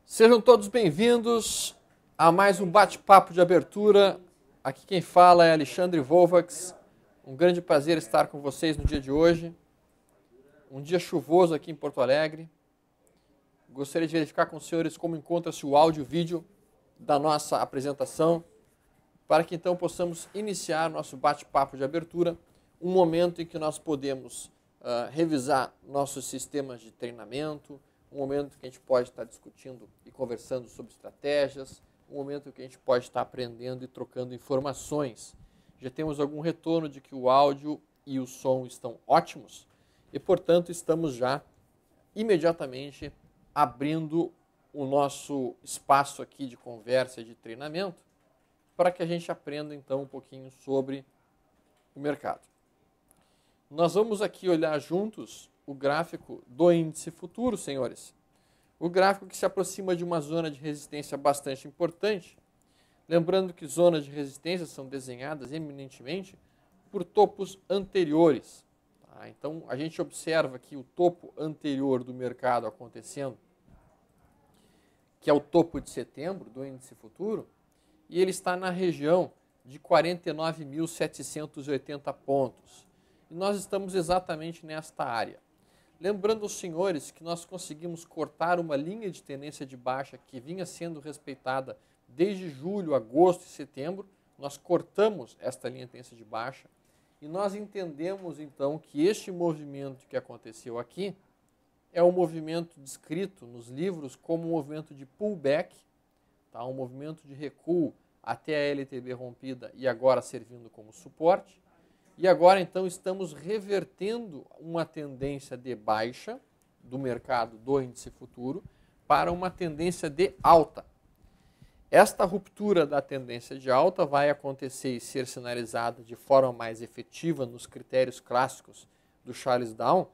Sejam todos bem-vindos a mais um bate-papo de abertura. Aqui quem fala é Alexandre Volvax. Um grande prazer estar com vocês no dia de hoje. Um dia chuvoso aqui em Porto Alegre. Gostaria de verificar com os senhores como encontra-se o áudio e o vídeo da nossa apresentação, para que então possamos iniciar nosso bate-papo de abertura, um momento em que nós podemos revisar nossos sistemas de treinamento, um momento que a gente pode estar discutindo e conversando sobre estratégias, um momento que a gente pode estar aprendendo e trocando informações. Já temos algum retorno de que o áudio e o som estão ótimos e, portanto, estamos já imediatamente abrindo o nosso espaço aqui de conversa e de treinamento para que a gente aprenda, então, um pouquinho sobre o mercado. Nós vamos aqui olhar juntos o gráfico do índice futuro, senhores. O gráfico que se aproxima de uma zona de resistência bastante importante. Lembrando que zonas de resistência são desenhadas eminentemente por topos anteriores. Tá? Então, a gente observa aqui o topo anterior do mercado acontecendo, que é o topo de setembro do índice futuro, e ele está na região de 49.780 pontos. E nós estamos exatamente nesta área. Lembrando aos senhores que nós conseguimos cortar uma linha de tendência de baixa que vinha sendo respeitada desde julho, agosto e setembro. Nós cortamos esta linha de tendência de baixa e nós entendemos então que este movimento que aconteceu aqui é um movimento descrito nos livros como um movimento de pullback, tá? Um movimento de recuo até a LTB rompida e agora servindo como suporte. E agora, então, estamos revertendo uma tendência de baixa do mercado do índice futuro para uma tendência de alta. Esta ruptura da tendência de alta vai acontecer e ser sinalizada de forma mais efetiva nos critérios clássicos do Charles Down,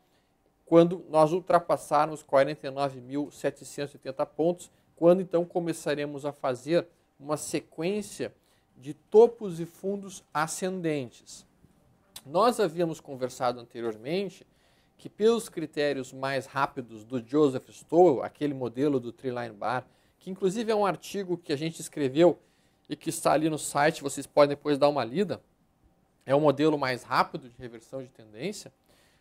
quando nós ultrapassarmos 49.780 pontos, quando, então, começaremos a fazer uma sequência de topos e fundos ascendentes. Nós havíamos conversado anteriormente que pelos critérios mais rápidos do Joseph Stowell, aquele modelo do Tree-Line Bar, que inclusive é um artigo que a gente escreveu e que está ali no site, vocês podem depois dar uma lida, é o modelo mais rápido de reversão de tendência,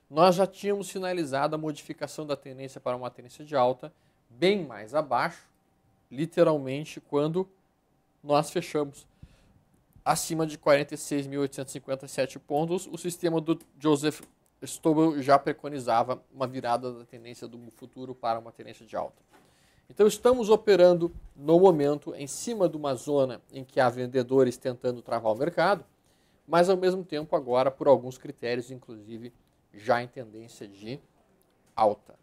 nós já tínhamos sinalizado a modificação da tendência para uma tendência de alta bem mais abaixo, literalmente quando nós fechamos acima de 46.857 pontos, o sistema do Joseph Stowell já preconizava uma virada da tendência do futuro para uma tendência de alta. Então estamos operando no momento em cima de uma zona em que há vendedores tentando travar o mercado, mas ao mesmo tempo agora por alguns critérios, inclusive já em tendência de alta.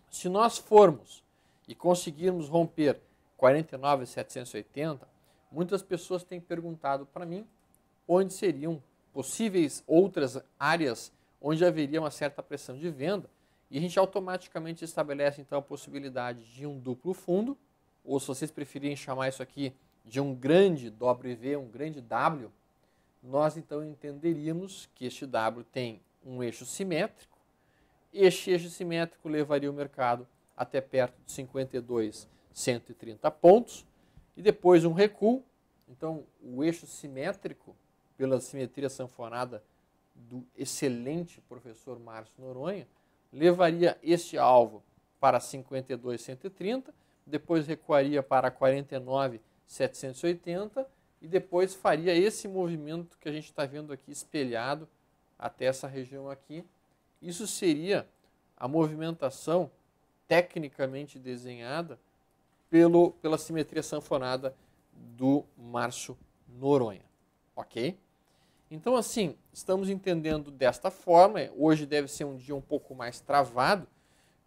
Se nós formos e conseguirmos romper 49.780, muitas pessoas têm perguntado para mim onde seriam possíveis outras áreas onde haveria uma certa pressão de venda e a gente automaticamente estabelece então a possibilidade de um duplo fundo, ou se vocês preferirem chamar isso aqui de um grande WV, um grande W, nós então entenderíamos que este W tem um eixo simétrico, este eixo simétrico levaria o mercado até perto de 52.130 pontos, e depois um recuo. Então, o eixo simétrico, pela simetria sanfonada do excelente professor Márcio Noronha, levaria este alvo para 52.130, depois recuaria para 49.780 e depois faria esse movimento que a gente está vendo aqui espelhado até essa região aqui. Isso seria a movimentação tecnicamente desenhada pela simetria sanfonada do Márcio Noronha, ok? Então, assim, estamos entendendo desta forma. Hoje deve ser um dia um pouco mais travado.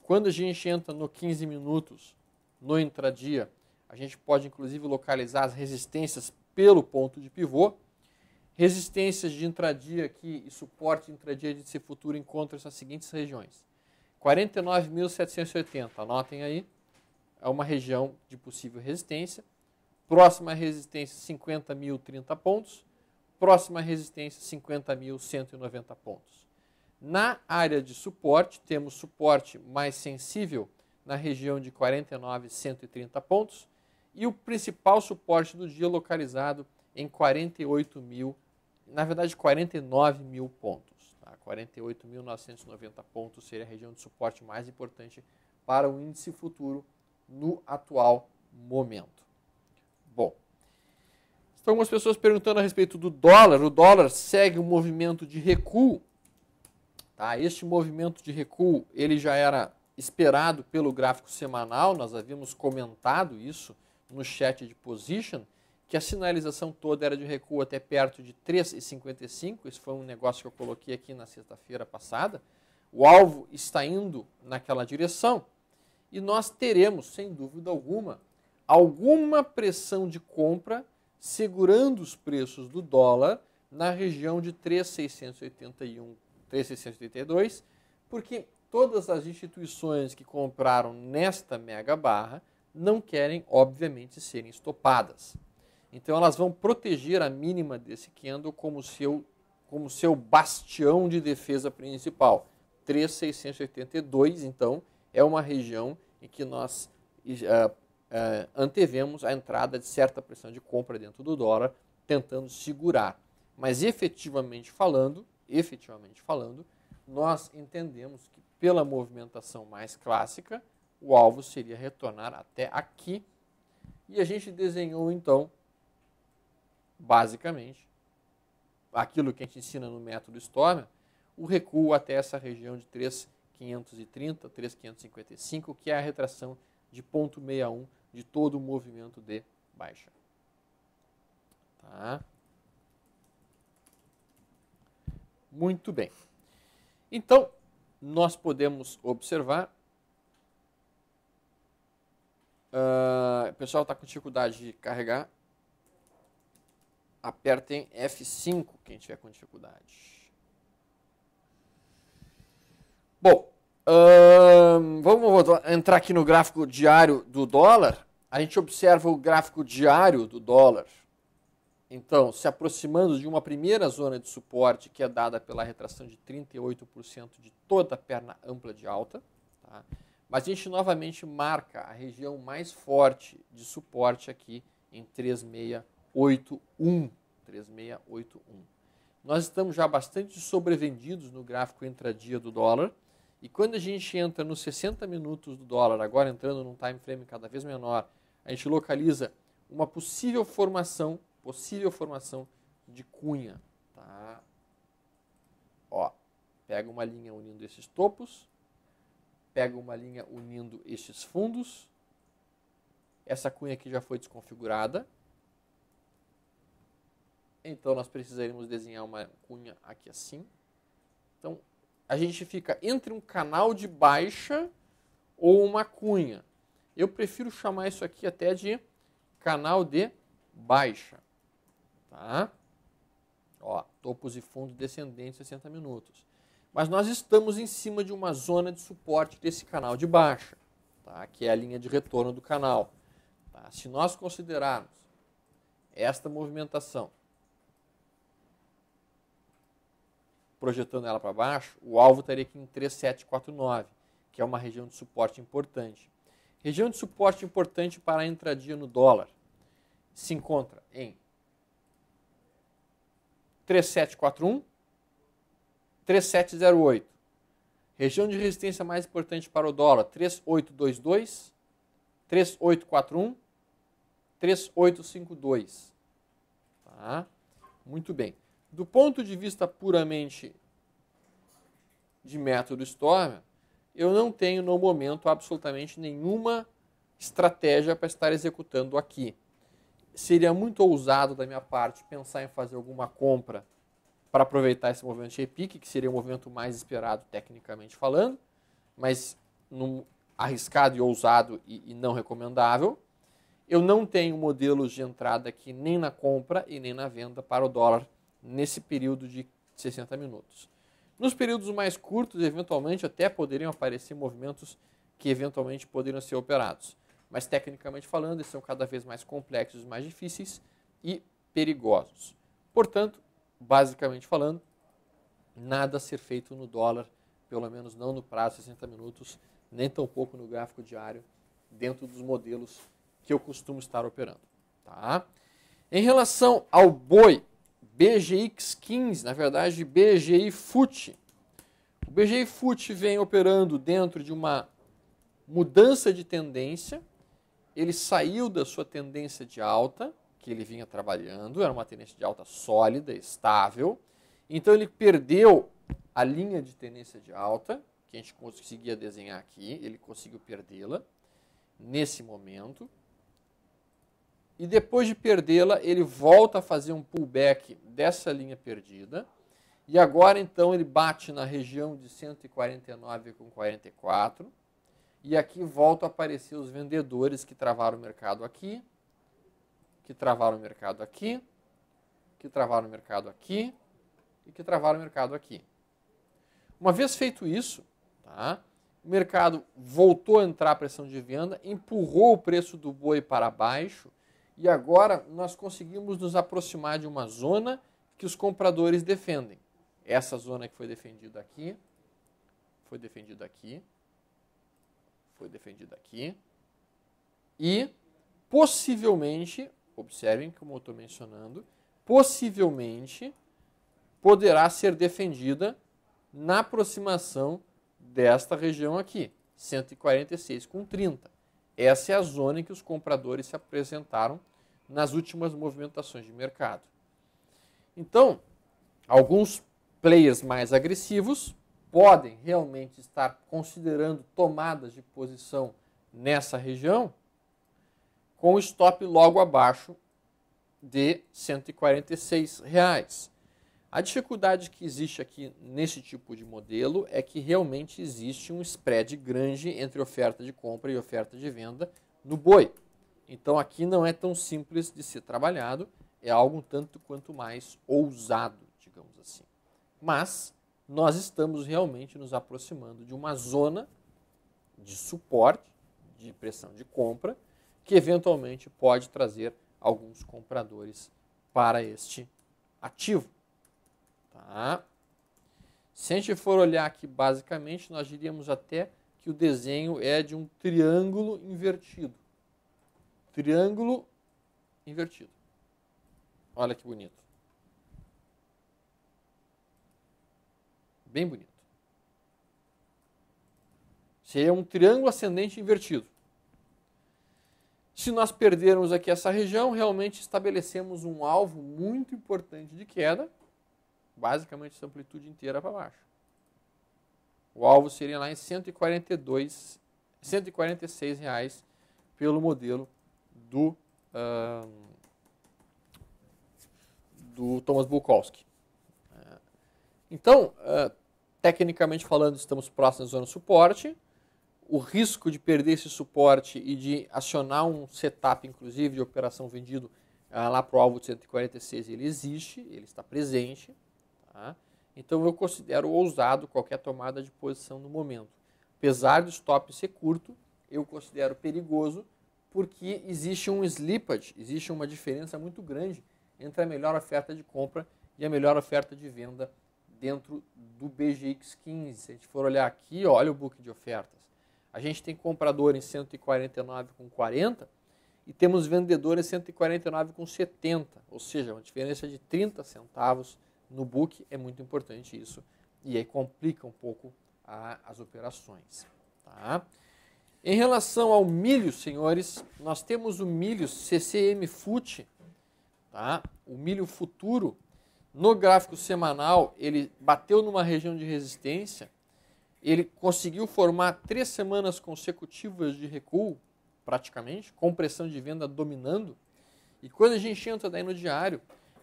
Quando a gente entra no 15 minutos no intradia, a gente pode, inclusive, localizar as resistências pelo ponto de pivô. Resistências de intradia aqui e suporte de intradia de índice futuro encontram-se nas seguintes regiões. 49.780, anotem aí, é uma região de possível resistência. Próxima resistência, 50.030 pontos. Próxima resistência, 50.190 pontos. Na área de suporte, temos suporte mais sensível na região de 49.130 pontos e o principal suporte do dia localizado em 48 mil, na verdade 49 mil pontos. Tá? 48.990 pontos seria a região de suporte mais importante para o índice futuro no atual momento. Bom, estão algumas pessoas perguntando a respeito do dólar. O dólar segue um movimento de recuo. Tá? Este movimento de recuo ele já era esperado pelo gráfico semanal, nós havíamos comentado isso no chat de position, que a sinalização toda era de recuo até perto de 3,55, esse foi um negócio que eu coloquei aqui na sexta-feira passada. O alvo está indo naquela direção e nós teremos, sem dúvida alguma pressão de compra segurando os preços do dólar na região de 3.681, 3.682, porque todas as instituições que compraram nesta mega barra não querem, obviamente, serem estopadas. Então, elas vão proteger a mínima desse candle como seu bastião de defesa principal. 3.682, então, é uma região em que nós antevemos a entrada de certa pressão de compra dentro do dólar, tentando segurar. Mas, efetivamente falando, nós entendemos que, pela movimentação mais clássica, o alvo seria retornar até aqui. E a gente desenhou, então, basicamente, aquilo que a gente ensina no método Stormer, o recuo até essa região de 3.530, 3.555, que é a retração de 0,61 de todo o movimento de baixa. Tá? Muito bem. Então, nós podemos observar. O pessoal está com dificuldade de carregar. Apertem F5 quem tiver com dificuldade. Bom, vamos entrar aqui no gráfico diário do dólar. A gente observa o gráfico diário do dólar. Então, se aproximando de uma primeira zona de suporte que é dada pela retração de 38% de toda a perna ampla de alta. Tá? Mas a gente novamente marca a região mais forte de suporte aqui em 3.681. 3.681. Nós estamos já bastante sobrevendidos no gráfico intradia do dólar. E quando a gente entra nos 60 minutos do dólar, agora entrando num time frame cada vez menor, a gente localiza uma possível formação de cunha. Tá? Ó, pega uma linha unindo esses topos, pega uma linha unindo estes fundos. Essa cunha aqui já foi desconfigurada. Então, nós precisaríamos desenhar uma cunha aqui assim. Então, a gente fica entre um canal de baixa ou uma cunha. Eu prefiro chamar isso aqui até de canal de baixa. Tá? Ó, topos e fundos descendentes 60 minutos. Mas nós estamos em cima de uma zona de suporte desse canal de baixa, tá? Que é a linha de retorno do canal. Tá? Se nós considerarmos esta movimentação, projetando ela para baixo, o alvo estaria aqui em 3.749, que é uma região de suporte importante. Região de suporte importante para a entradia no dólar se encontra em 3.741, 3.708. Região de resistência mais importante para o dólar, 3.822, 3.841, 3.852. Tá? Muito bem. Do ponto de vista puramente de método Stormer, eu não tenho no momento absolutamente nenhuma estratégia para estar executando aqui. Seria muito ousado da minha parte pensar em fazer alguma compra para aproveitar esse movimento de repique, que seria o movimento mais esperado tecnicamente falando, mas arriscado e ousado e não recomendável. Eu não tenho modelos de entrada aqui nem na compra e nem na venda para o dólar nesse período de 60 minutos. Nos períodos mais curtos, eventualmente, até poderiam aparecer movimentos que eventualmente poderiam ser operados. Mas, tecnicamente falando, eles são cada vez mais complexos, mais difíceis e perigosos. Portanto, basicamente falando, nada a ser feito no dólar, pelo menos não no prazo de 60 minutos, nem tampouco no gráfico diário, dentro dos modelos que eu costumo estar operando. Tá? Em relação ao boi, BGX15, na verdade BGI FUT, o BGI FUT vem operando dentro de uma mudança de tendência. Ele saiu da sua tendência de alta, que ele vinha trabalhando, era uma tendência de alta sólida, estável. Então ele perdeu a linha de tendência de alta, que a gente conseguia desenhar aqui, ele conseguiu perdê-la nesse momento. E depois de perdê-la, ele volta a fazer um pullback dessa linha perdida. E agora, então, ele bate na região de 149,44. E aqui voltam a aparecer os vendedores que travaram o mercado aqui, que travaram o mercado aqui, que travaram o mercado aqui e que travaram o mercado aqui. Uma vez feito isso, tá, o mercado voltou a entrar a pressão de venda, empurrou o preço do boi para baixo e agora nós conseguimos nos aproximar de uma zona que os compradores defendem. Essa zona que foi defendida aqui, foi defendida aqui, foi defendida aqui e possivelmente, observem como eu estou mencionando, possivelmente poderá ser defendida na aproximação desta região aqui, 146,30. Essa é a zona em que os compradores se apresentaram nas últimas movimentações de mercado. Então, alguns players mais agressivos podem realmente estar considerando tomadas de posição nessa região com o stop logo abaixo de R$ 146. A dificuldade que existe aqui nesse tipo de modelo é que realmente existe um spread grande entre oferta de compra e oferta de venda no boi. Então aqui não é tão simples de ser trabalhado, é algo um tanto quanto mais ousado, digamos assim. Mas nós estamos realmente nos aproximando de uma zona de suporte, de pressão de compra, que eventualmente pode trazer alguns compradores para este ativo. Tá? Se a gente for olhar aqui basicamente, nós diríamos até que o desenho é de um triângulo invertido. Triângulo invertido. Olha que bonito. Bem bonito. Seria um triângulo ascendente invertido. Se nós perdermos aqui essa região, realmente estabelecemos um alvo muito importante de queda, basicamente essa amplitude inteira para baixo. O alvo seria lá em 146 reais pelo modelo do Thomas Bukowski. Então, tecnicamente falando, estamos próximos da zona de suporte. O risco de perder esse suporte e de acionar um setup, inclusive, de operação vendido lá para o alvo de 146, ele existe, ele está presente. Tá? Então, eu considero ousado qualquer tomada de posição no momento. Apesar do stop ser curto, eu considero perigoso porque existe um slippage, existe uma diferença muito grande entre a melhor oferta de compra e a melhor oferta de venda dentro do BGX15. Se a gente for olhar aqui, olha o book de ofertas. A gente tem comprador em 149,40 e temos vendedor em 149,70, ou seja, uma diferença de 30 centavos no book, é muito importante isso, e aí complica um pouco as operações. Tá? Em relação ao milho, senhores, nós temos o milho CCM FUT, tá? O milho futuro, no gráfico semanal, ele bateu numa região de resistência, ele conseguiu formar 3 semanas consecutivas de recuo, praticamente, com pressão de venda dominando, e quando a gente entra daí no diário,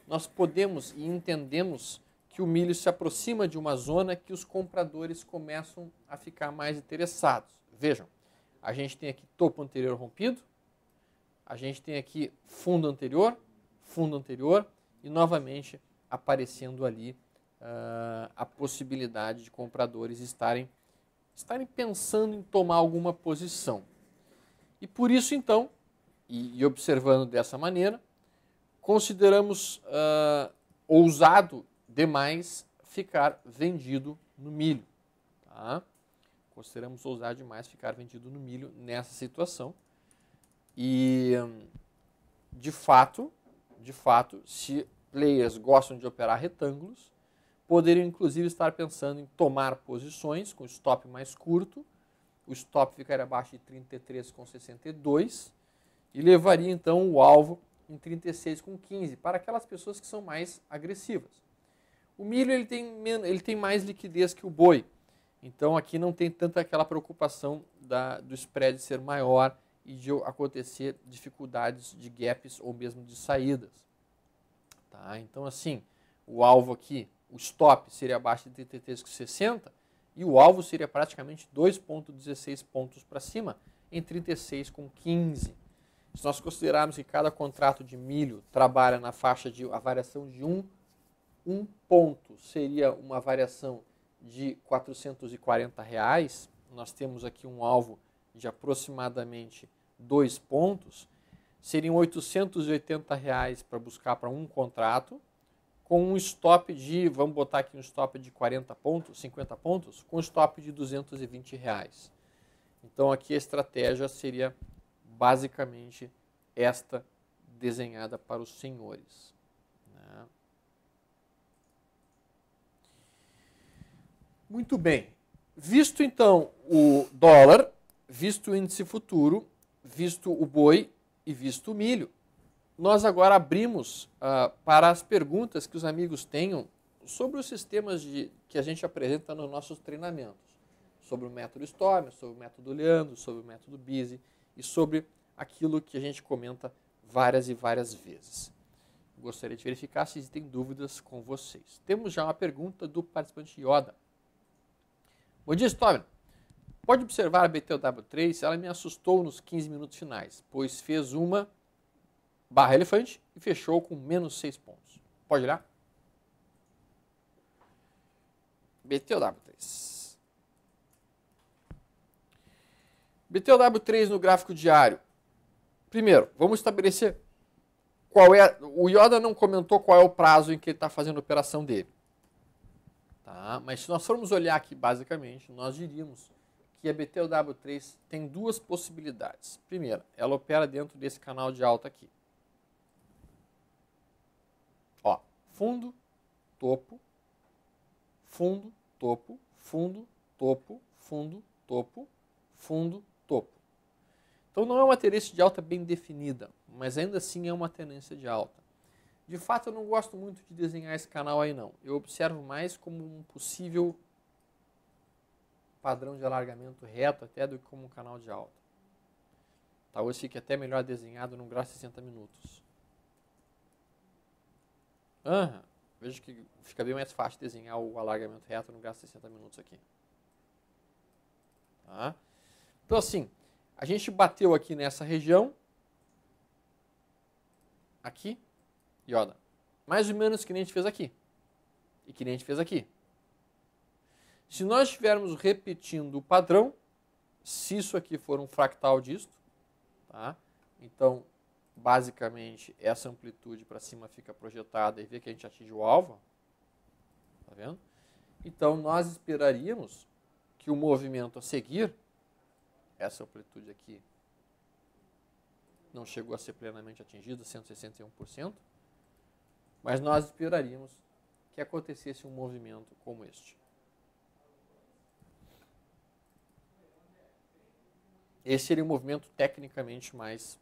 nós podemos e entendemos que o milho se aproxima de uma zona que os compradores começam a ficar mais interessados. Vejam, a gente tem aqui topo anterior rompido, a gente tem aqui fundo anterior e novamente aparecendo ali a possibilidade de compradores estarem pensando em tomar alguma posição. E por isso, então, e observando dessa maneira, consideramos ousado demais ficar vendido no milho. Tá? consideramos ousado demais ficar vendido no milho nessa situação. E, de fato, se players gostam de operar retângulos, poderiam inclusive estar pensando em tomar posições com stop mais curto. O stop ficaria abaixo de 33,62 e levaria então o alvo em 36,15 para aquelas pessoas que são mais agressivas. O milho ele tem mais liquidez que o boi, então aqui não tem tanta aquela preocupação do spread ser maior e de acontecer dificuldades de gaps ou mesmo de saídas. Tá? Então assim, o alvo aqui, o stop seria abaixo de 33,60 e o alvo seria praticamente 2,16 pontos para cima em 36,15. Se nós considerarmos que cada contrato de milho trabalha na faixa de a variação de um ponto seria uma variação de R$ 440, nós temos aqui um alvo de aproximadamente 2 pontos, seriam R$ 880 para buscar para um contrato, com um stop de, vamos botar aqui um stop de 40 pontos, 50 pontos, com um stop de R$ 220. Então aqui a estratégia seria basicamente esta desenhada para os senhores. Né? Muito bem. Visto então o dólar, visto o índice futuro, visto o boi e visto o milho, nós agora abrimos para as perguntas que os amigos tenham sobre os sistemas que a gente apresenta nos nossos treinamentos. Sobre o método Storm, sobre o método Leandro, sobre o método Busy e sobre aquilo que a gente comenta várias e várias vezes. Gostaria de verificar se existem dúvidas com vocês. Temos já uma pergunta do participante Yoda. Bom dia, Storm. Pode observar a BTW3, ela me assustou nos 15 minutos finais, pois fez uma barra elefante e fechou com menos 6 pontos. Pode olhar? BTW3. BTW3 no gráfico diário. Primeiro, vamos estabelecer qual é... O Yoda não comentou qual é o prazo em que ele está fazendo a operação dele. Tá? Mas se nós formos olhar aqui, basicamente, nós diríamos que a BTW3 tem duas possibilidades. Primeiro, ela opera dentro desse canal de alta aqui. Ó, fundo, topo, fundo, topo, fundo, topo, fundo, topo, fundo, topo. Então não é uma tendência de alta bem definida, mas ainda assim é uma tendência de alta. De fato, eu não gosto muito de desenhar esse canal aí não. Eu observo mais como um possível padrão de alargamento reto até do que como um canal de alta. Talvez fique até melhor desenhado num gráfico de 60 minutos. Vejo que fica bem mais fácil desenhar o alargamento reto no gráfico de 60 minutos aqui. Tá? Então assim, a gente bateu aqui nessa região, aqui, Yoda, mais ou menos que nem a gente fez aqui, e que nem a gente fez aqui. Se nós estivermos repetindo o padrão, se isso aqui for um fractal disto, tá? Então, basicamente, essa amplitude para cima fica projetada e vê que a gente atinge o alvo. Tá vendo? Então, nós esperaríamos que o movimento a seguir, essa amplitude aqui, não chegou a ser plenamente atingida, 161%, mas nós esperaríamos que acontecesse um movimento como este. Esse seria um movimento tecnicamente mais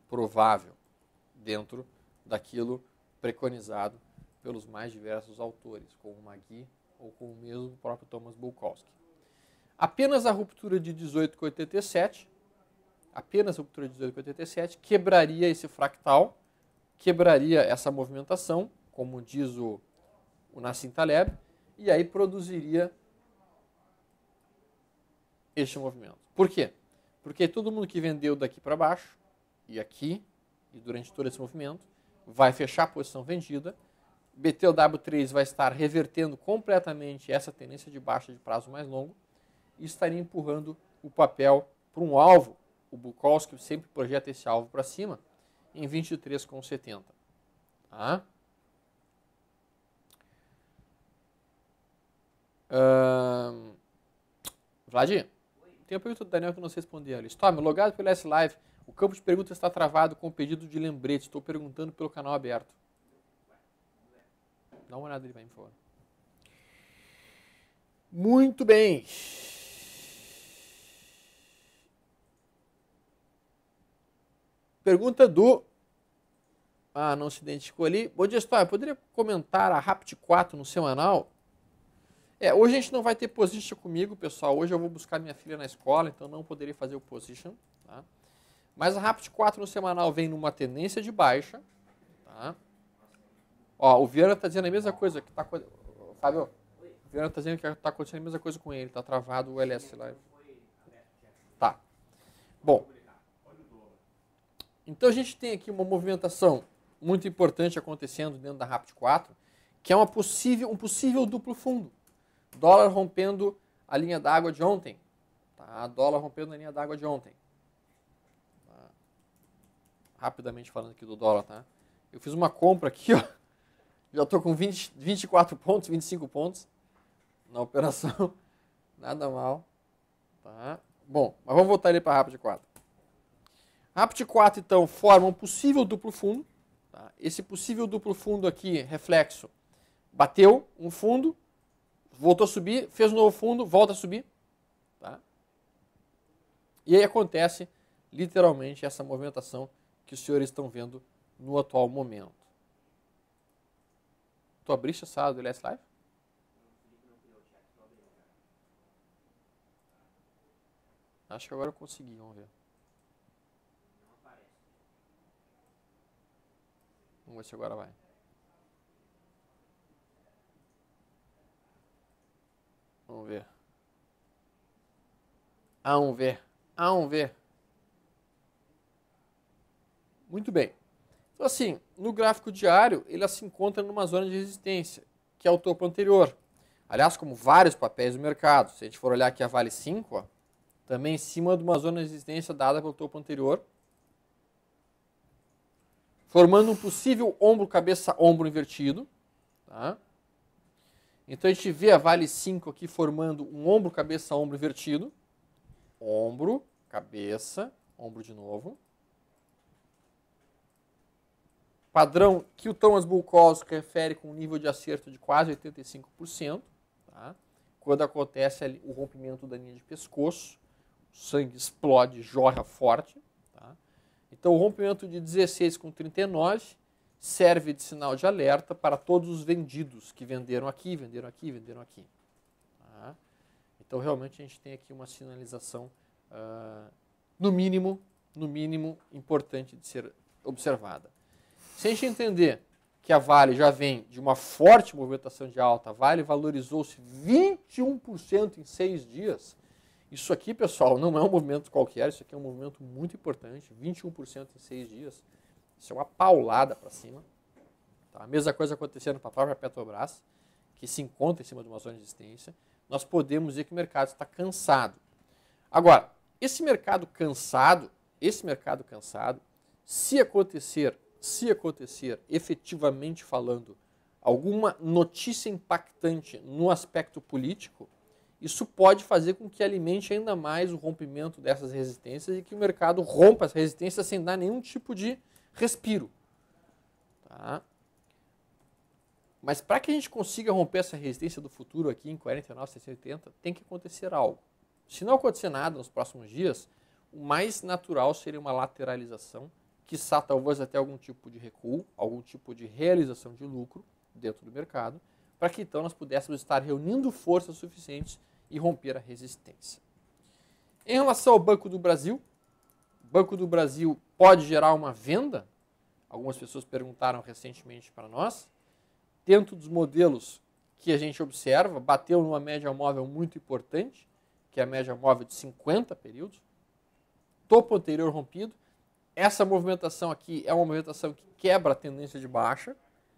provável dentro daquilo preconizado pelos mais diversos autores, como Magui ou com o mesmo próprio Thomas Bulkowski. Apenas a ruptura de 18,87, quebraria esse fractal, quebraria essa movimentação, como diz o Nassim Taleb, e aí produziria este movimento. Por quê? Porque todo mundo que vendeu daqui para baixo, e aqui, e durante todo esse movimento, vai fechar a posição vendida, BTW3 vai estar revertendo completamente essa tendência de baixa de prazo mais longo, e estaria empurrando o papel para um alvo, o Bulkowski sempre projeta esse alvo para cima, em 23,70. Tá? Vlad, Tem uma pergunta do Daniel que eu não sei responder ali. Storm, logado pelo S-Live, o campo de perguntas está travado com o pedido de lembrete. Estou perguntando pelo canal aberto. Dá uma olhada ali, vai, por favor. Muito bem. Pergunta do... não se identificou ali. Bom dia, Storm. Poderia comentar a Rapt 4 no semanal? Hoje a gente não vai ter position comigo, pessoal. Hoje eu vou buscar minha filha na escola, então não poderia fazer o position. Tá? Mas a Rapt 4 no semanal vem numa tendência de baixa. Tá? O Viana está dizendo a mesma coisa. Que tá, Fábio, o Viana está dizendo que está acontecendo a mesma coisa com ele. Está travado o LS Live. Tá. Bom. Então a gente tem aqui uma movimentação muito importante acontecendo dentro da Rapt 4, que é um possível duplo fundo. Dólar rompendo a linha d'água de ontem. Tá? Dólar rompendo a linha d'água de ontem. Tá? Rapidamente falando aqui do dólar, tá? Eu fiz uma compra aqui, ó. Já estou com 24 pontos, 25 pontos na operação. Nada mal. Tá? Bom, mas vamos voltar ali para a Rapt 4. Rapt 4, então, forma um possível duplo fundo. Tá? Esse possível duplo fundo aqui, reflexo, bateu um fundo, voltou a subir, fez um novo fundo, volta a subir. Tá? E aí acontece, literalmente, essa movimentação que os senhores estão vendo no atual momento. Tu abriste a sala do LS Live? Acho que agora eu consegui, vamos ver. Vamos ver se agora vai. Vamos ver. Vamos ver. Muito bem. Então assim, no gráfico diário, ele se encontra numa zona de resistência, que é o topo anterior. Aliás, como vários papéis do mercado, se a gente for olhar aqui a Vale 5, ó, também em cima de uma zona de resistência dada pelo topo anterior, formando um possível ombro, cabeça, ombro invertido. Tá? Então a gente vê a Vale 5 aqui formando um ombro, cabeça, ombro invertido. Ombro, cabeça, ombro de novo. Padrão que o Thomas Bulkowski refere com um nível de acerto de quase 85%. Tá? Quando acontece ali o rompimento da linha de pescoço, o sangue explode, jorra forte. Tá? Então o rompimento de 16,39 serve de sinal de alerta para todos os vendidos que venderam aqui, venderam aqui, venderam aqui. Tá? Então realmente a gente tem aqui uma sinalização, no mínimo, importante de ser observada. Se a gente entender que a Vale já vem de uma forte movimentação de alta, a Vale valorizou-se 21% em 6 dias. Isso aqui, pessoal, não é um movimento qualquer, isso aqui é um movimento muito importante, 21% em 6 dias. Isso é uma paulada para cima. Tá? A mesma coisa acontecendo para a própria Petrobras, que se encontra em cima de uma zona de resistência. Nós podemos dizer que o mercado está cansado. Agora, esse mercado cansado, se acontecer efetivamente falando alguma notícia impactante no aspecto político, isso pode fazer com que alimente ainda mais o rompimento dessas resistências e que o mercado rompa as resistências sem dar nenhum tipo de respiro. Tá? Mas para que a gente consiga romper essa resistência do futuro aqui em 49,680, tem que acontecer algo. Se não acontecer nada nos próximos dias, o mais natural seria uma lateralização, quiçá talvez até algum tipo de recuo, algum tipo de realização de lucro dentro do mercado, para que então nós pudéssemos estar reunindo forças suficientes e romper a resistência. Em relação ao Banco do Brasil, o Banco do Brasil pode gerar uma venda? Algumas pessoas perguntaram recentemente para nós. Dentro dos modelos que a gente observa, bateu numa média móvel muito importante, que é a média móvel de 50 períodos, topo anterior rompido. Essa movimentação aqui é uma movimentação que quebra a tendência de baixa,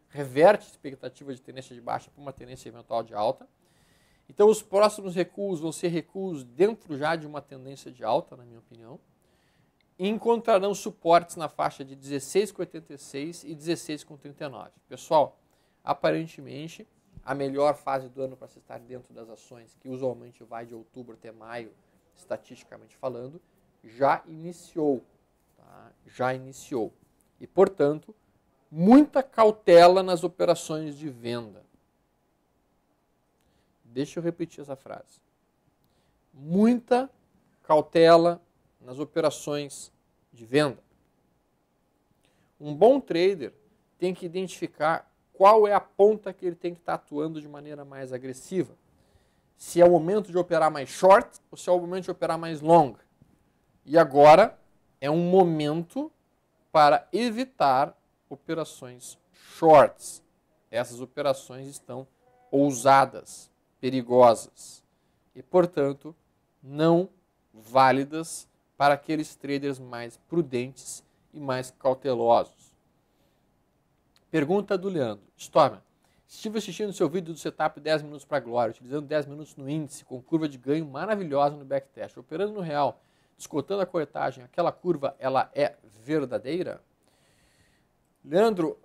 reverte a expectativa de tendência de baixa para uma tendência eventual de alta. Então os próximos recuos vão ser recuos dentro já de uma tendência de alta, na minha opinião. E encontrarão suportes na faixa de 16,86 e 16,39. Pessoal, aparentemente, a melhor fase do ano para se estar dentro das ações, que usualmente vai de outubro até maio, estatisticamente falando, já iniciou. Tá? Já iniciou. E, portanto, muita cautela nas operações de venda. Deixa eu repetir essa frase. Muita cautela nas operações de venda. Um bom trader tem que identificar qual é a ponta que ele tem que estar atuando de maneira mais agressiva. Se é o momento de operar mais short ou se é o momento de operar mais long. E agora é um momento para evitar operações shorts. Essas operações estão ousadas, perigosas e, portanto, não válidas para aqueles traders mais prudentes e mais cautelosos. Pergunta do Leandro. Stormer, estive assistindo seu vídeo do setup 10 minutos para a glória, utilizando 10 minutos no índice, com curva de ganho maravilhosa no backtest. Operando no real, descontando a corretagem, aquela curva, ela é verdadeira? Leandro,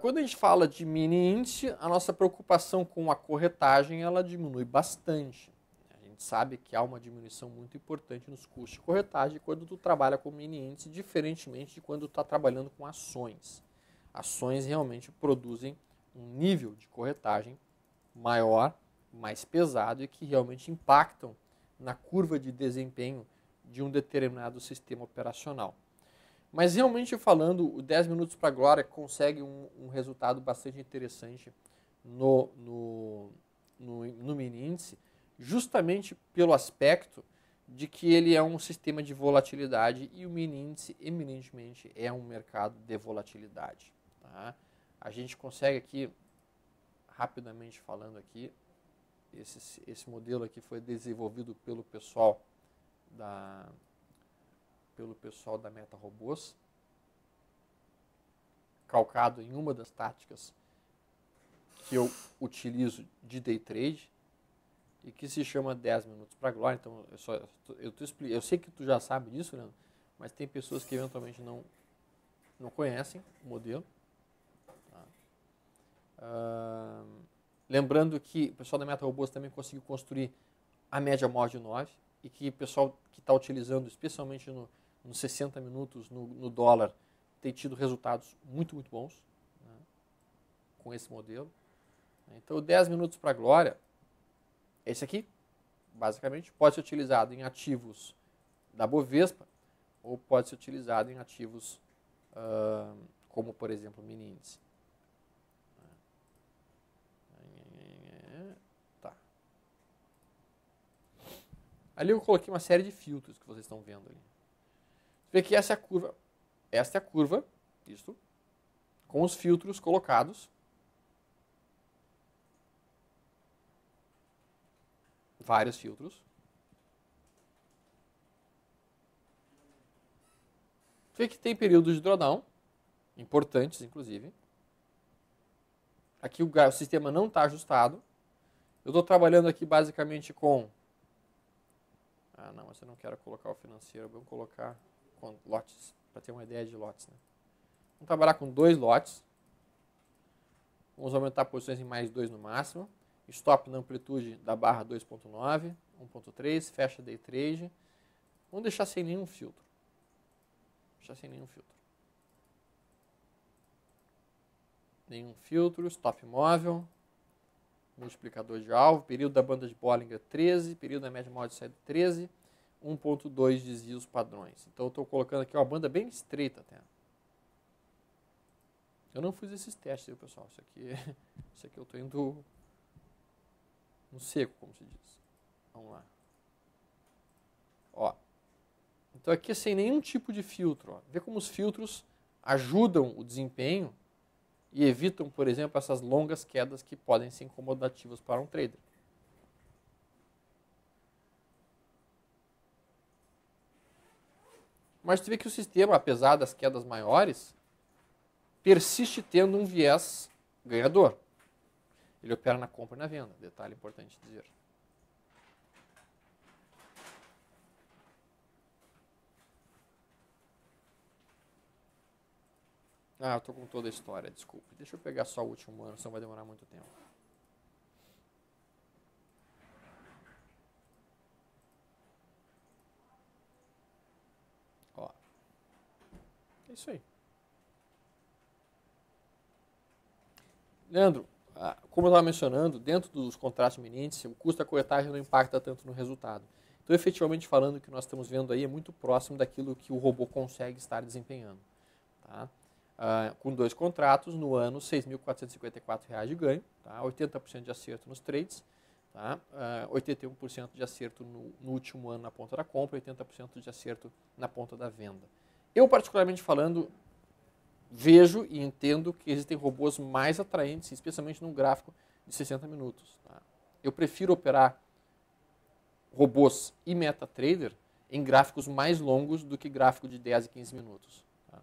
quando a gente fala de mini índice, a nossa preocupação com a corretagem, ela diminui bastante. A gente sabe que há uma diminuição muito importante nos custos de corretagem quando tu trabalha com mini índice, diferentemente de quando tu está trabalhando com ações. Ações realmente produzem um nível de corretagem maior, mais pesado e que realmente impactam na curva de desempenho de um determinado sistema operacional. Mas realmente falando, o 10 minutos para a glória consegue um resultado bastante interessante no mini índice, justamente pelo aspecto de que ele é um sistema de volatilidade e o mini índice eminentemente é um mercado de volatilidade. Tá? A gente consegue aqui, rapidamente falando aqui, esse modelo aqui foi desenvolvido pelo pessoal da Meta Robôs, calcado em uma das táticas que eu utilizo de day trade e que se chama 10 minutos para a glória. Então, eu sei que tu já sabe disso, Leandro, mas tem pessoas que eventualmente não conhecem o modelo. Tá? Lembrando que o pessoal da Meta Robôs também conseguiu construir a média móvel de 9 e que o pessoal que está utilizando, especialmente nos 60 minutos no dólar, tem tido resultados muito, muito bons, né, com esse modelo. Então, 10 minutos para a glória, esse aqui, basicamente, pode ser utilizado em ativos da Bovespa ou pode ser utilizado em ativos como, por exemplo, o mini índice. Tá. Ali eu coloquei uma série de filtros que vocês estão vendo ali. Você vê que essa é a curva. Esta é a curva, isto, com os filtros colocados. Vários filtros. Você vê que tem períodos de drawdown, importantes inclusive. Aqui o sistema não está ajustado. Eu estou trabalhando aqui basicamente com... não, mas eu não quero colocar o financeiro, vamos colocar com lotes, para ter uma ideia de lotes. Né? Vamos trabalhar com 2 lotes. Vamos aumentar posições em mais 2 no máximo. Stop na amplitude da barra 2.9, 1.3, fecha day trade. Vamos deixar sem nenhum filtro. Nenhum filtro, stop móvel, multiplicador de alvo, período da banda de Bollinger 13, período da média móvel de saída 13, 1.2 desvios padrões. Então eu estou colocando aqui uma banda bem estreita até. Eu não fiz esses testes, viu, pessoal? Isso aqui eu estou indo no seco, como se diz. Vamos lá. Ó. Então aqui é sem nenhum tipo de filtro. Ó. Vê como os filtros ajudam o desempenho e evitam, por exemplo, essas longas quedas que podem ser incomodativas para um trader. Mas você vê que o sistema, apesar das quedas maiores, persiste tendo um viés ganhador. Ele opera na compra e na venda, detalhe importante dizer. Eu estou com toda a história, desculpe. Deixa eu pegar só o último ano, senão vai demorar muito tempo. É isso aí. Leandro, como eu estava mencionando, dentro dos contratos de mini índice, o custo da corretagem não impacta tanto no resultado. Então, efetivamente falando, o que nós estamos vendo aí é muito próximo daquilo que o robô consegue estar desempenhando. Tá? Com 2 contratos, no ano, R$ 6.454 de ganho, tá? 80% de acerto nos trades, tá? 81% de acerto no último ano na ponta da compra, 80% de acerto na ponta da venda. Eu, particularmente falando, vejo e entendo que existem robôs mais atraentes, especialmente num gráfico de 60 minutos. Tá? Eu prefiro operar robôs e MetaTrader em gráficos mais longos do que gráfico de 10 e 15 minutos. Tá?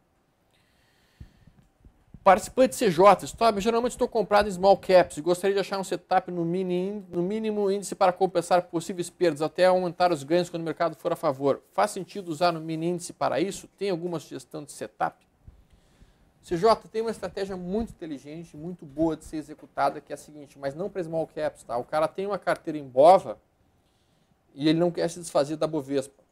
Participante CJ, geralmente estou comprado em small caps e gostaria de achar um setup no mínimo índice para compensar possíveis perdas, até aumentar os ganhos quando o mercado for a favor. Faz sentido usar no mini índice para isso? Tem alguma sugestão de setup? CJ, tem uma estratégia muito inteligente, muito boa de ser executada, que é a seguinte, mas não para small caps, tá? O cara tem uma carteira em BOVA e ele não quer se desfazer da Bovespa.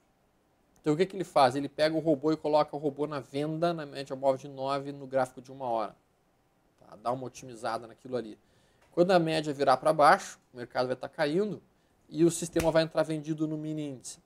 Então o que ele faz? Ele pega o robô e coloca o robô na venda, na média móvel de 9, no gráfico de 1 hora. Tá? Dá uma otimizada naquilo ali. Quando a média virar para baixo, o mercado vai estar caindo e o sistema vai entrar vendido no mini índice.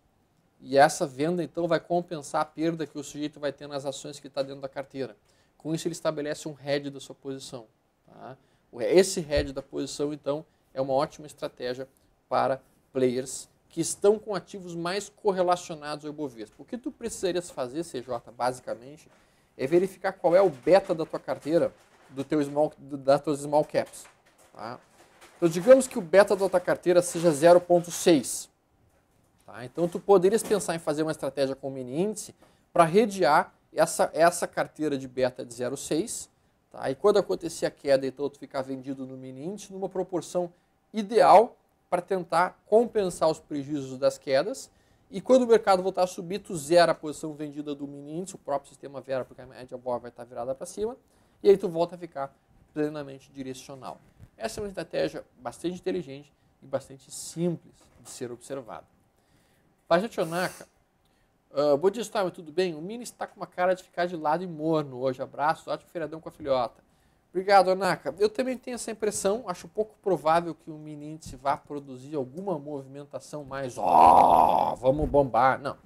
E essa venda, então, vai compensar a perda que o sujeito vai ter nas ações que está dentro da carteira. Com isso, ele estabelece um hedge da sua posição. Tá? Esse hedge da posição, então, é uma ótima estratégia para players que estão com ativos mais correlacionados ao Ibovespa. O que tu precisarias fazer, CJ, basicamente, é verificar qual é o beta da tua carteira, das tuas small caps. Tá? Então, digamos que o beta da tua carteira seja 0,6. Tá? Então, tu poderias pensar em fazer uma estratégia com mini índice para redear essa carteira de beta de 0,6, tá? E quando acontecer a queda, então tu ficar vendido no mini índice numa proporção ideal para tentar compensar os prejuízos das quedas. E quando o mercado voltar a subir, tu zera a posição vendida do mini índice, o próprio sistema zera, porque a média boa vai estar virada para cima, e aí tu volta a ficar plenamente direcional. Essa é uma estratégia bastante inteligente e bastante simples de ser observada. Bajete Onaka, bom dia, Storm, tudo bem? O Mini está com uma cara de ficar de lado e morno hoje. Abraço, ótimo feriadão com a filhota. Obrigado, Onaka. Eu também tenho essa impressão. Acho pouco provável que o Mini índice vá produzir alguma movimentação mais vamos bombar. Não.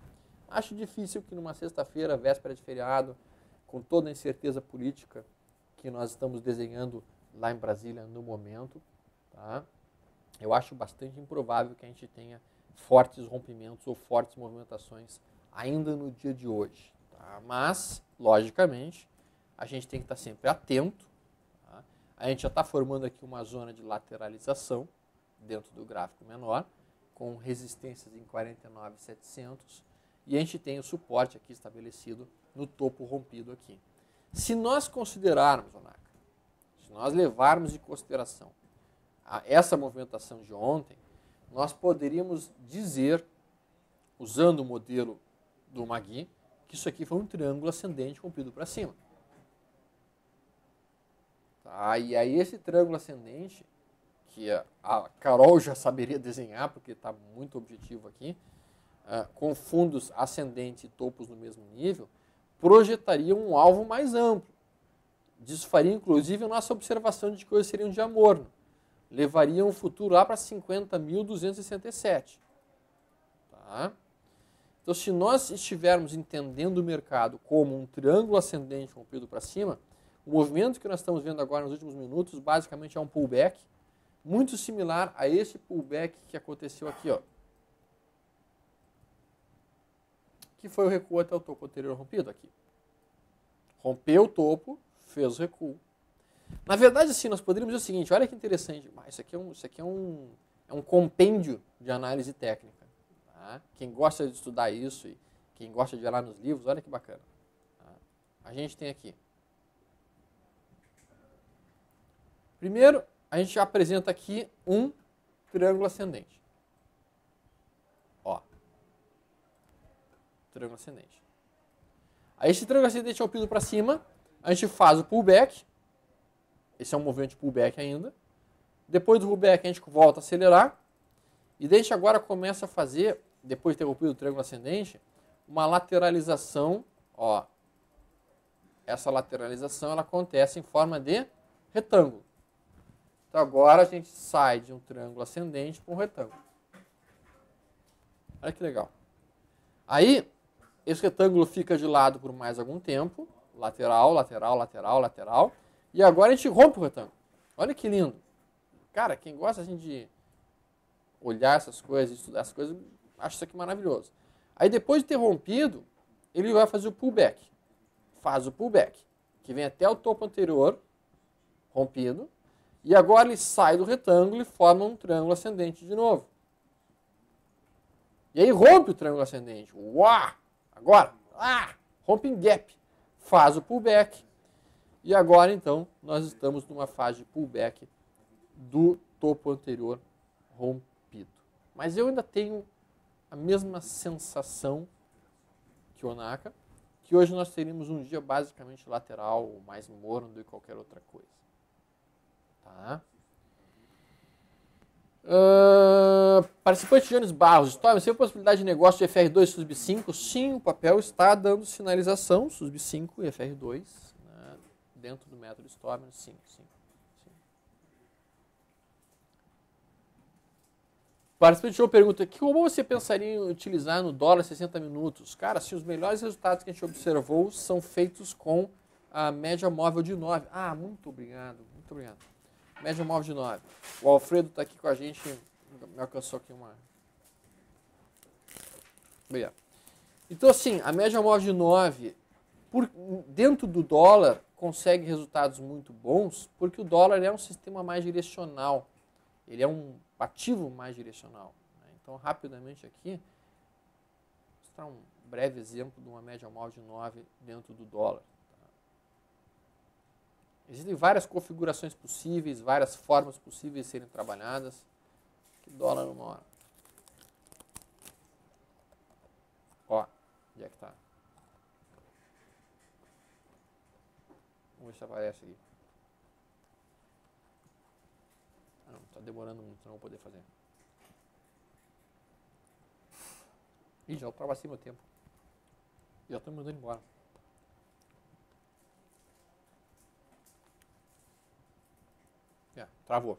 Acho difícil que numa sexta-feira, véspera de feriado, com toda a incerteza política que nós estamos desenhando lá em Brasília no momento, tá? Eu acho bastante improvável que a gente tenha fortes rompimentos ou fortes movimentações ainda no dia de hoje. Tá? Mas, logicamente, a gente tem que estar sempre atento. Tá? A gente já está formando aqui uma zona de lateralização dentro do gráfico menor, com resistências em 49.700, e a gente tem o suporte aqui estabelecido no topo rompido aqui. Se nós considerarmos, Onaka, se nós levarmos em consideração essa movimentação de ontem, nós poderíamos dizer, usando o modelo do Magui, que isso aqui foi um triângulo ascendente rompido para cima. Tá? E aí esse triângulo ascendente, que a Carol já saberia desenhar, porque está muito objetivo aqui, com fundos ascendentes e topos no mesmo nível, projetaria um alvo mais amplo. Isso faria, inclusive, a nossa observação de que hoje seria um dia morno. Levaria um futuro lá para 50.267. Tá? Então, se nós estivermos entendendo o mercado como um triângulo ascendente rompido para cima, o movimento que nós estamos vendo agora nos últimos minutos, basicamente é um pullback, muito similar a esse pullback que aconteceu aqui, ó, que foi o recuo até o topo anterior rompido aqui. Rompeu o topo, fez o recuo. Na verdade, assim, nós poderíamos dizer o seguinte, olha que interessante, isso aqui é um compêndio de análise técnica. Tá? Quem gosta de estudar isso e quem gosta de olhar nos livros, olha que bacana. Tá? A gente tem aqui. Primeiro, a gente apresenta aqui um triângulo ascendente. Ó. Triângulo ascendente. Aí esse triângulo ascendente rompido para cima, a gente faz o pullback. Esse é um movimento de pullback ainda. Depois do pullback a gente volta a acelerar. E daí a gente agora começa a fazer, depois de ter rompido o triângulo ascendente, uma lateralização, ó, essa lateralização ela acontece em forma de retângulo. Então agora a gente sai de um triângulo ascendente para um retângulo. Olha que legal. Aí, esse retângulo fica de lado por mais algum tempo. Lateral, lateral, lateral, lateral. E agora a gente rompe o retângulo. Olha que lindo. Cara, quem gosta assim, de olhar essas coisas, estudar essas coisas, acha isso aqui maravilhoso. Aí depois de ter rompido, ele vai fazer o pullback. Faz o pullback, que vem até o topo anterior, rompido. E agora ele sai do retângulo e forma um triângulo ascendente de novo. E aí rompe o triângulo ascendente. Uau! Agora, rompe em gap. Faz o pullback. E agora, então, nós estamos numa fase de pullback do topo anterior rompido. Mas eu ainda tenho a mesma sensação que o Naka, que hoje nós teríamos um dia basicamente lateral, mais morno do que qualquer outra coisa. Tá? Participante Jones Barros, Storm, você tem possibilidade de negócio de FR2 SUSB 5? Sim, o papel está dando sinalização, SUSB 5 e FR2, né, dentro do método Storm, sim. Participante João pergunta, que robô você pensaria em utilizar no dólar 60 minutos? Cara, os melhores resultados que a gente observou são feitos com a média móvel de 9. Muito obrigado, muito obrigado. Média móvel de 9. O Alfredo está aqui com a gente. Me alcançou aqui uma. Obrigado. Então, assim, a média móvel de 9, dentro do dólar, consegue resultados muito bons, porque o dólar é um sistema mais direcional. Ele é um ativo mais direcional. Né? Então, rapidamente aqui, vou mostrar um breve exemplo de uma média móvel de 9 dentro do dólar. Existem várias configurações possíveis, várias formas possíveis de serem trabalhadas. Que dólar numa hora. Ó, onde é que tá? Vamos ver se aparece aqui. Não, tá demorando muito, não vou poder fazer. Ih, já ultrapassei meu tempo. Já estou me mandando embora. Travou.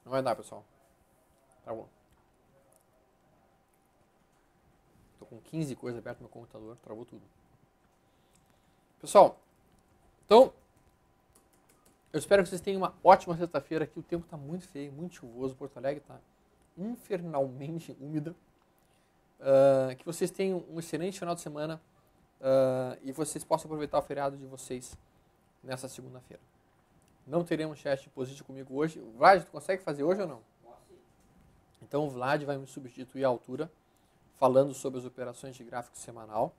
Não vai dar, pessoal. Travou. Estou com 15 coisas abertas no meu computador, travou tudo. Pessoal, então, eu espero que vocês tenham uma ótima sexta-feira aqui. O tempo está muito feio, muito chuvoso. Porto Alegre está infernalmente úmida. Que vocês tenham um excelente final de semana e vocês possam aproveitar o feriado de vocês nessa segunda-feira. Não teremos chat positivo comigo hoje. Vlad, tu consegue fazer hoje ou não? Então o Vlad vai me substituir à altura, falando sobre as operações de gráfico semanal.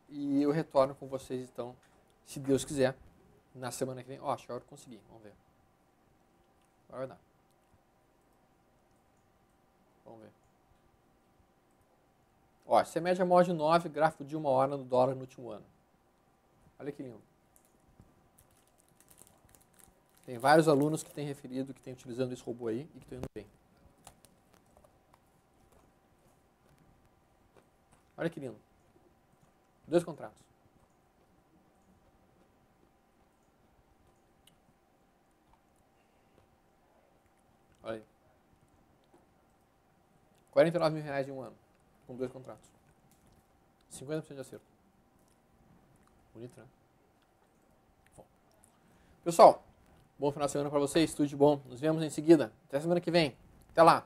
E eu retorno com vocês, então, se Deus quiser, na semana que vem. Acho que agora eu consegui. Vamos ver. Agora vai dar. Vamos ver. Essa é a média móvel de 9, gráfico de 1 hora no dólar no último ano. Olha que lindo. Tem vários alunos que têm referido, que têm utilizando esse robô aí e que estão indo bem. Olha que lindo. 2 contratos. Olha aí. R$49 mil em 1 ano, com 2 contratos. 50% de acerto. Bonito, né? Bom. Pessoal, bom final de semana para vocês, tudo de bom. Nos vemos em seguida. Até semana que vem. Até lá.